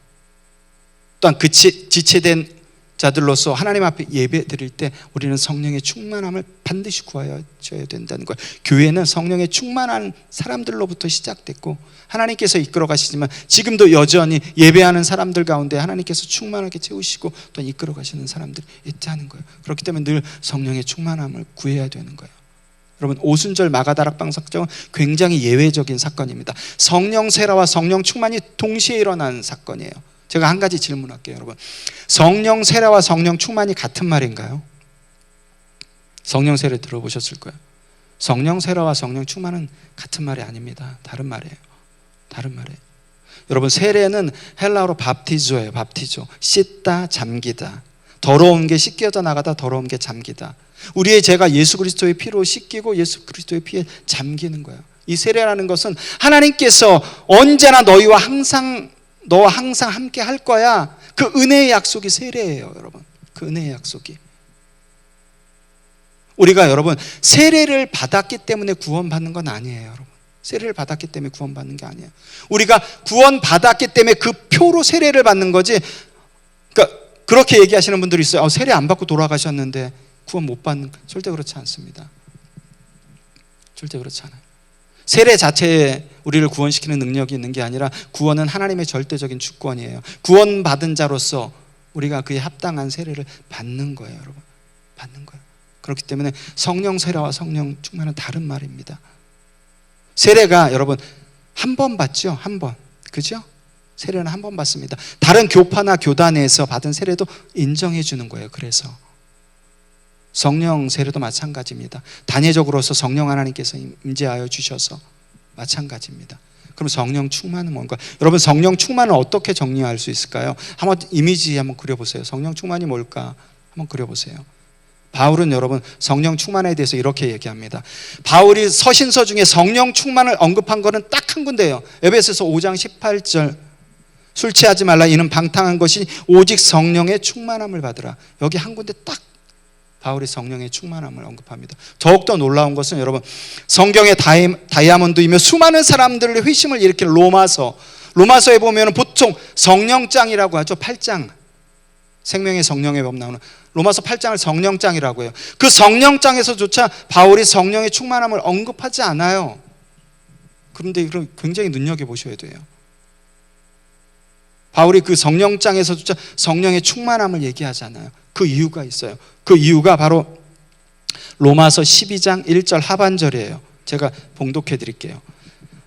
또한 그 지체된 자들로서 하나님 앞에 예배 드릴 때 우리는 성령의 충만함을 반드시 구하여야 된다는 거예요. 교회는 성령의 충만한 사람들로부터 시작됐고 하나님께서 이끌어 가시지만 지금도 여전히 예배하는 사람들 가운데 하나님께서 충만하게 채우시고 또 이끌어 가시는 사람들이 있다는 거예요. 그렇기 때문에 늘 성령의 충만함을 구해야 되는 거예요. 여러분 오순절 마가다락방 사건은 굉장히 예외적인 사건입니다. 성령 세례와 성령 충만이 동시에 일어난 사건이에요. 제가 한 가지 질문할게요, 여러분. 성령 세례와 성령 충만이 같은 말인가요? 성령 세례 들어보셨을 거예요. 성령 세례와 성령 충만은 같은 말이 아닙니다. 다른 말이에요. 다른 말이에요. 여러분 세례는 헬라어로 밥티조예요. 밥티조. 씻다, 잠기다. 더러운 게 씻겨져 나가다, 더러운 게 잠기다. 우리의 죄가 예수 그리스도의 피로 씻기고 예수 그리스도의 피에 잠기는 거예요. 이 세례라는 것은 하나님께서 언제나 너와 항상 함께 할 거야. 그 은혜의 약속이 세례예요, 여러분. 그 은혜의 약속이. 우리가 여러분 세례를 받았기 때문에 구원받는 건 아니에요, 여러분. 세례를 받았기 때문에 구원받는 게 아니에요. 우리가 구원받았기 때문에 그 표로 세례를 받는 거지. 그러니까 그렇게 얘기하시는 분들이 있어요. 세례 안 받고 돌아가셨는데 구원 못 받는. 절대 그렇지 않습니다. 절대 그렇지 않아요. 세례 자체에 우리를 구원시키는 능력이 있는 게 아니라 구원은 하나님의 절대적인 주권이에요. 구원받은 자로서 우리가 그에 합당한 세례를 받는 거예요, 여러분. 받는 거예요. 그렇기 때문에 성령 세례와 성령 충만은 다른 말입니다. 세례가 여러분 한 번 받죠? 한 번. 그죠? 세례는 한 번 받습니다. 다른 교파나 교단에서 받은 세례도 인정해 주는 거예요. 그래서 성령 세례도 마찬가지입니다. 단회적으로서 성령 하나님께서 임재하여 주셔서 마찬가지입니다. 그럼 성령 충만은 뭔가? 여러분 성령 충만을 어떻게 정리할 수 있을까요? 한번 이미지 한번 그려보세요. 성령 충만이 뭘까? 한번 그려보세요. 바울은 여러분 성령 충만에 대해서 이렇게 얘기합니다. 바울이 서신서 중에 성령 충만을 언급한 거는 딱 한 군데예요. 에베소서 5장 18절. 술 취하지 말라. 이는 방탕한 것이 오직 성령의 충만함을 받으라. 여기 한 군데 딱 바울이 성령의 충만함을 언급합니다. 더욱더 놀라운 것은 여러분 성경의 다이아몬드이며 수많은 사람들의 회심을 일으킨 로마서에 보면 보통 성령장이라고 하죠. 8장 생명의 성령의 법 나오는 로마서 8장을 성령장이라고 해요. 그 성령장에서조차 바울이 성령의 충만함을 언급하지 않아요. 그런데 이걸 굉장히 눈여겨보셔야 돼요. 바울이 그 성령장에서조차 성령의 충만함을 얘기하지 않아요. 그 이유가 있어요. 그 이유가 바로 로마서 12장 1절 하반절이에요. 제가 봉독해 드릴게요.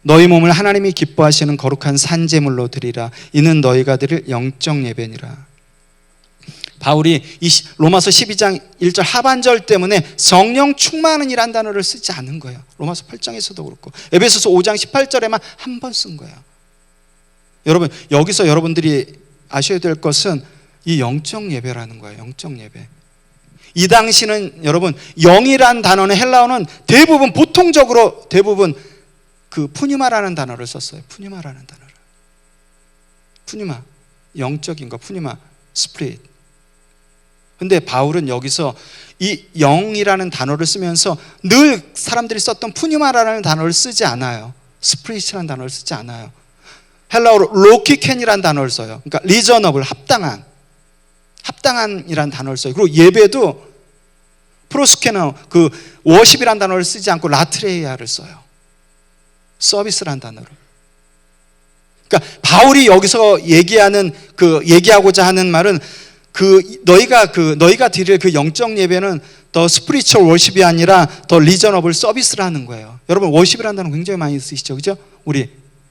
너희 몸을 하나님이 기뻐하시는 거룩한 산제물로 드리라. 이는 너희가 드릴 영적 예배니라. 바울이 이 로마서 12장 1절 하반절 때문에 성령 충만은이란 단어를 쓰지 않은 거예요. 로마서 8장에서도 그렇고 에베소서 5장 18절에만 한 번 쓴 거예요. 여러분 여기서 여러분들이 아셔야 될 것은 이 영적 예배라는 거예요. 영적 예배. 이 당시는 여러분 영이란 단어는 헬라어는 보통적으로 대부분 그 푸뉴마라는 단어를 썼어요. 푸뉴마라는 단어를. 푸뉴마 영적인 거 푸뉴마 스피릿. 근데 바울은 여기서 이 영이라는 단어를 쓰면서 늘 사람들이 썼던 푸뉴마라는 단어를 쓰지 않아요. 스피릿이라는 단어를 쓰지 않아요. 헬라어로 로키켄이라는 단어를 써요. 그러니까 리저너블 합당한이라는 단어를 써요. 그리고 예배도 프로스케너 그 워십이라는 단어를 쓰지 않고 라트레이아를 써요. 서비스란 단어로. 그러니까 바울이 여기서 얘기하고자 하는 말은 너희가 드릴 그 영적 예배는 더 spiritual worship이 아니라 더 reasonable service라는 거예요. 여러분 worship이라는 단어 굉장히 많이 쓰시죠, 그죠? 우리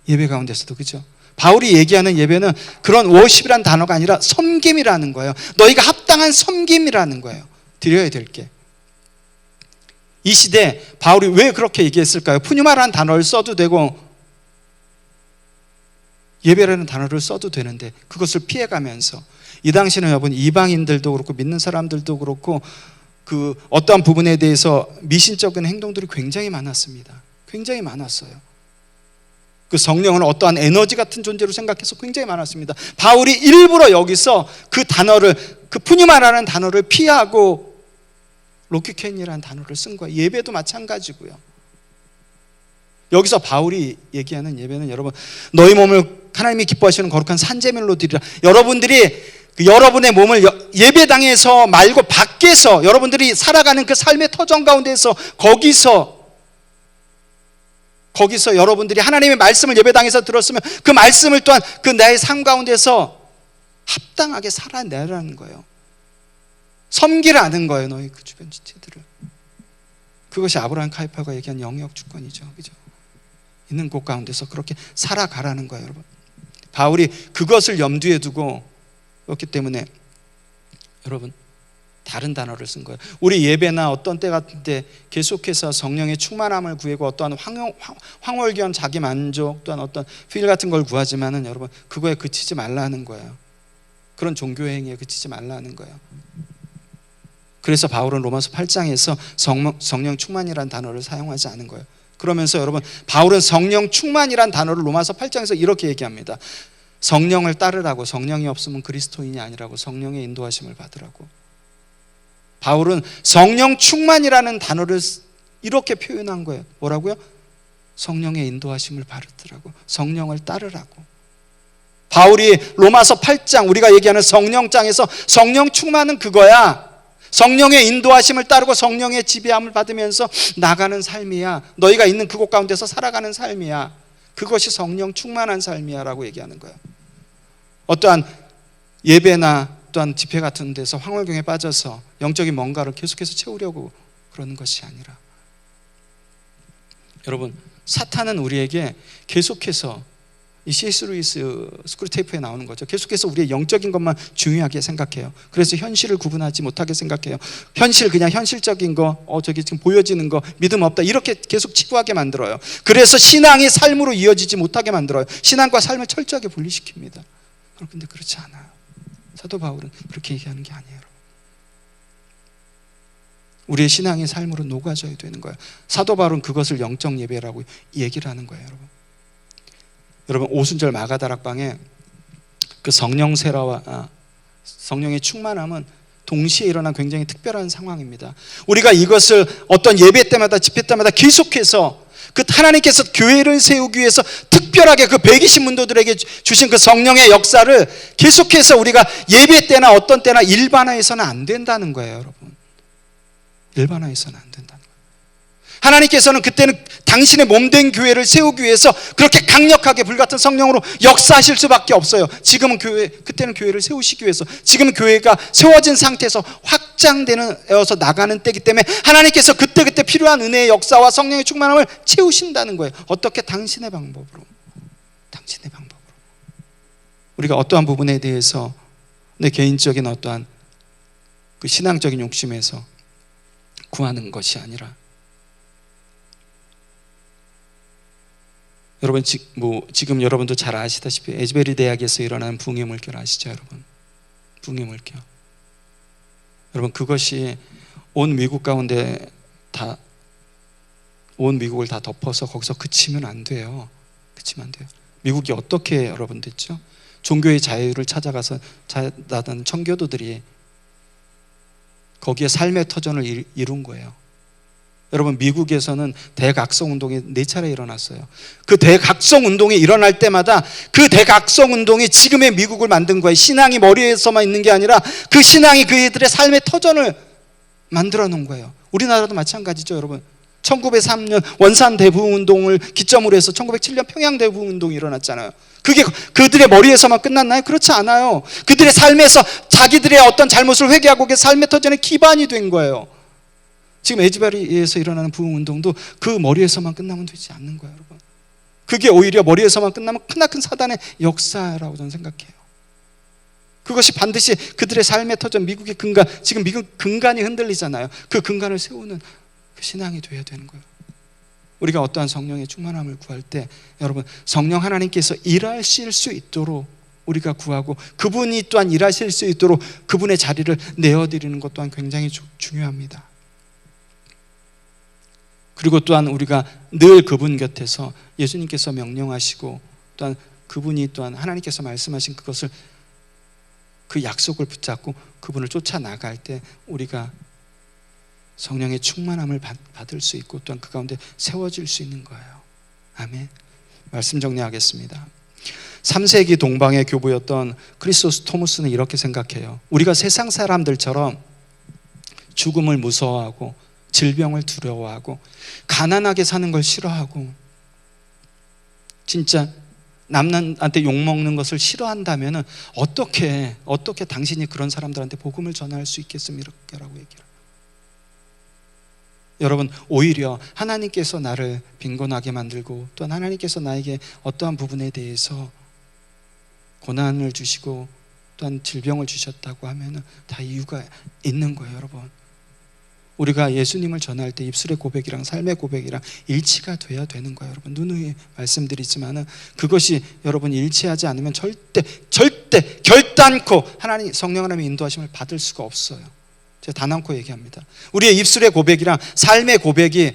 예배 가운데서도, 그죠? 바울이 얘기하는 예배는 그런 worship이라는 단어가 아니라 섬김이라는 거예요. 너희가 합당한 섬김이라는 거예요. 드려야 될 게. 이 시대 바울이 왜 그렇게 얘기했을까요? 푸뉴마라는 단어를 써도 되고 예배라는 단어를 써도 되는데 그것을 피해가면서 이 당시는 여러분 이방인들도 그렇고 믿는 사람들도 그렇고 그 어떠한 부분에 대해서 미신적인 행동들이 굉장히 많았습니다. 굉장히 많았어요. 그 성령은 어떠한 에너지 같은 존재로 생각해서 굉장히 많았습니다. 바울이 일부러 여기서 그 단어를, 그 푸뉴마라는 단어를 피하고 로키켄이라는 단어를 쓴 거예요. 예배도 마찬가지고요. 여기서 바울이 얘기하는 예배는 여러분 너희 몸을 하나님이 기뻐하시는 거룩한 산제물로 드리라. 여러분들이 여러분의 몸을 예배당에서 말고 밖에서 여러분들이 살아가는 그 삶의 터전 가운데서 거기서 여러분들이 하나님의 말씀을 예배당에서 들었으면 그 말씀을 또한 그 나의 삶 가운데서 합당하게 살아내라는 거예요. 섬기라는 거예요. 너희 그 주변 지체들을. 그것이 아브라함 카이파가 얘기한 영역 주권이죠. 그죠? 있는 곳 가운데서 그렇게 살아가라는 거예요, 여러분. 바울이 그것을 염두에 두고 그렇기 때문에 여러분 다른 단어를 쓴 거예요. 우리 예배나 어떤 때 같은 때 계속해서 성령의 충만함을 구하고 어떠한 황홀견 자기 만족 또한 어떤 필 같은 걸 구하지만은 여러분 그거에 그치지 말라는 거예요. 그런 종교의 행위에 그치지 말라는 거예요. 그래서 바울은 로마서 8장에서 성령 충만이라는 단어를 사용하지 않은 거예요. 그러면서 여러분 바울은 성령 충만이라는 단어를 로마서 8장에서 이렇게 얘기합니다. 성령을 따르라고. 성령이 없으면 그리스도인이 아니라고. 성령의 인도하심을 받으라고. 바울은 성령 충만이라는 단어를 이렇게 표현한 거예요. 뭐라고요? 성령의 인도하심을 받으라고. 성령을 따르라고. 바울이 로마서 8장 우리가 얘기하는 성령장에서 성령 충만은 그거야. 성령의 인도하심을 따르고 성령의 지배함을 받으면서 나가는 삶이야. 너희가 있는 그곳 가운데서 살아가는 삶이야. 그것이 성령 충만한 삶이야 라고 얘기하는 거예요. 어떠한 예배나 또한 집회 같은 데서 황홀경에 빠져서 영적인 뭔가를 계속해서 채우려고 그러는 것이 아니라 여러분 사탄은 우리에게 계속해서 이 C.S. 루이스 스크류테이프에 나오는 거죠. 계속해서 우리의 영적인 것만 중요하게 생각해요. 그래서 현실을 구분하지 못하게 생각해요. 현실 그냥 현실적인 거, 저기 지금 보여지는 거 믿음 없다 이렇게 계속 치부하게 만들어요. 그래서 신앙이 삶으로 이어지지 못하게 만들어요. 신앙과 삶을 철저하게 분리시킵니다. 그런데 그렇지 않아요. 사도 바울은 그렇게 얘기하는 게 아니에요. 우리의 신앙이 삶으로 녹아져야 되는 거예요. 사도 바울은 그것을 영적 예배라고 얘기를 하는 거예요, 여러분. 여러분 오순절 마가다락방에 그 성령 세라와 성령의 충만함은 동시에 일어난 굉장히 특별한 상황입니다. 우리가 이것을 어떤 예배 때마다 집회 때마다 계속해서 그 하나님께서 교회를 세우기 위해서 특별하게 그 120문도들에게 주신 그 성령의 역사를 계속해서 우리가 예배 때나 어떤 때나 일반화해서는 안 된다는 거예요, 여러분. 일반화해서는 안 된다는 거예요. 하나님께서는 그때는 당신의 몸된 교회를 세우기 위해서 그렇게 강력하게 불같은 성령으로 역사하실 수밖에 없어요. 지금은 그때는 교회를 세우시기 위해서, 지금은 교회가 세워진 상태에서 확장되어서 나가는 때이기 때문에 하나님께서 그때그때 필요한 은혜의 역사와 성령의 충만함을 채우신다는 거예요. 어떻게? 당신의 방법으로. 당신의 방법으로. 우리가 어떠한 부분에 대해서 내 개인적인 어떠한 그 신앙적인 욕심에서 구하는 것이 아니라 여러분 지금 여러분도 잘 아시다시피 에즈베리 대학에서 일어나는 붕의 물결 아시죠, 여러분? 붕의 물결. 여러분 그것이 온 미국 가운데 온 미국을 다 덮어서 거기서 그치면 안 돼요. 그치면 안 돼요. 미국이 어떻게 여러분 됐죠? 종교의 자유를 찾아가서 나던 청교도들이 거기에 삶의 터전을 이룬 거예요. 여러분 미국에서는 대각성 운동이 4차례 일어났어요. 그 대각성 운동이 일어날 때마다 그 대각성 운동이 지금의 미국을 만든 거예요. 신앙이 머리에서만 있는 게 아니라 그 신앙이 그들의 삶의 터전을 만들어 놓은 거예요. 우리나라도 마찬가지죠, 여러분. 1903년 원산 대부운동을 기점으로 해서 1907년 평양 대부운동이 일어났잖아요. 그게 그들의 머리에서만 끝났나요? 그렇지 않아요. 그들의 삶에서 자기들의 어떤 잘못을 회개하고 그 삶의 터전의 기반이 된 거예요. 지금 에즈바리에서 일어나는 부흥운동도 그 머리에서만 끝나면 되지 않는 거예요, 여러분. 그게 오히려 머리에서만 끝나면 크나큰 사단의 역사라고 저는 생각해요. 그것이 반드시 그들의 삶의 터전, 미국의 근간, 지금 미국 근간이 흔들리잖아요. 그 근간을 세우는 그 신앙이 돼야 되는 거예요. 우리가 어떠한 성령의 충만함을 구할 때 여러분, 성령 하나님께서 일하실 수 있도록 우리가 구하고 그분이 또한 일하실 수 있도록 그분의 자리를 내어드리는 것 또한 굉장히 중요합니다. 그리고 또한 우리가 늘 그분 곁에서 예수님께서 명령하시고 또한 그분이 또한 하나님께서 말씀하신 그것을, 그 약속을 붙잡고 그분을 쫓아나갈 때 우리가 성령의 충만함을 받을 수 있고 또한 그 가운데 세워질 수 있는 거예요. 아멘. 말씀 정리하겠습니다. 3세기 동방의 교부였던 크리소스토무스는 이렇게 생각해요. 우리가 세상 사람들처럼 죽음을 무서워하고 질병을 두려워하고 가난하게 사는 걸 싫어하고 진짜 남한테 욕먹는 것을 싫어한다면 어떻게 당신이 그런 사람들한테 복음을 전할 수 있겠습니까? 라고 얘기해요. 여러분, 오히려 하나님께서 나를 빈곤하게 만들고 또한 하나님께서 나에게 어떠한 부분에 대해서 고난을 주시고 또한 질병을 주셨다고 하면 다 이유가 있는 거예요, 여러분. 우리가 예수님을 전할 때 입술의 고백이랑 삶의 고백이랑 일치가 돼야 되는 거예요, 여러분. 누누이 말씀드리지만은 그것이 여러분 일치하지 않으면 절대 결단코 하나님, 성령 하나님의 인도하심을 받을 수가 없어요. 제가 단언코 얘기합니다. 우리의 입술의 고백이랑 삶의 고백이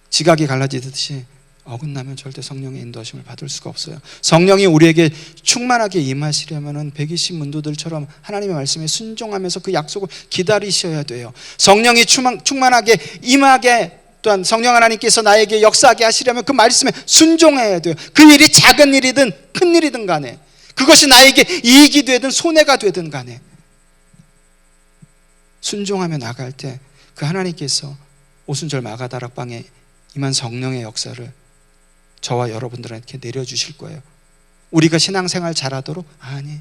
지각이 갈라지듯이 어긋나면 절대 성령의 인도하심을 받을 수가 없어요. 성령이 우리에게 충만하게 임하시려면 120문도들처럼 하나님의 말씀에 순종하면서 그 약속을 기다리셔야 돼요. 성령이 충만하게 임하게, 또한 성령 하나님께서 나에게 역사하게 하시려면 그 말씀에 순종해야 돼요. 그 일이 작은 일이든 큰 일이든 간에, 그것이 나에게 이익이 되든 손해가 되든 간에 순종하며 나갈 때 그 하나님께서 오순절 마가다락방에 임한 성령의 역사를 저와 여러분들에게 내려주실 거예요. 우리가 신앙생활 잘하도록? 아니,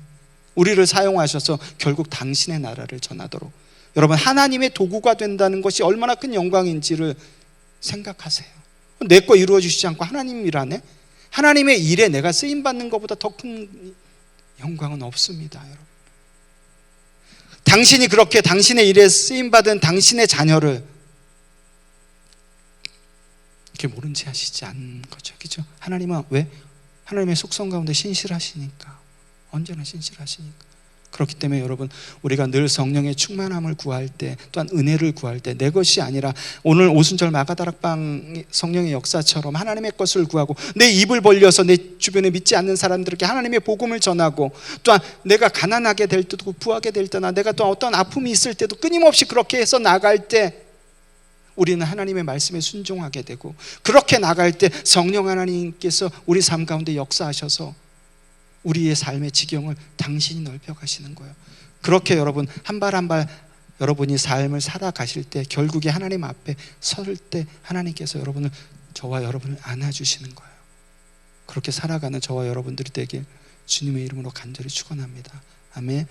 우리를 사용하셔서 결국 당신의 나라를 전하도록. 여러분, 하나님의 도구가 된다는 것이 얼마나 큰 영광인지를 생각하세요. 내 거 이루어 주시지 않고 하나님 일하네? 하나님의 일에 내가 쓰임받는 것보다 더 큰 영광은 없습니다, 여러분. 당신이 그렇게 당신의 일에 쓰임받은 당신의 자녀를 이렇게 모른 채 하시지 않는 거죠. 그죠? 하나님은 왜? 하나님의 속성 가운데 신실하시니까. 언제나 신실하시니까. 그렇기 때문에 여러분, 우리가 늘 성령의 충만함을 구할 때, 또한 은혜를 구할 때, 내 것이 아니라 오늘 오순절 마가다락방 성령의 역사처럼 하나님의 것을 구하고 내 입을 벌려서 내 주변에 믿지 않는 사람들에게 하나님의 복음을 전하고, 또한 내가 가난하게 될 때도 부하게 될 때나 내가 또 어떤 아픔이 있을 때도 끊임없이 그렇게 해서 나갈 때 우리는 하나님의 말씀에 순종하게 되고, 그렇게 나갈 때 성령 하나님께서 우리 삶 가운데 역사하셔서 우리의 삶의 지경을 당신이 넓혀 가시는 거예요. 그렇게 여러분 한 발 한 발 여러분이 삶을 살아가실 때 결국에 하나님 앞에 설 때 하나님께서 저와 여러분을 안아주시는 거예요. 그렇게 살아가는 저와 여러분들이 되길 주님의 이름으로 간절히 축원합니다. 아멘.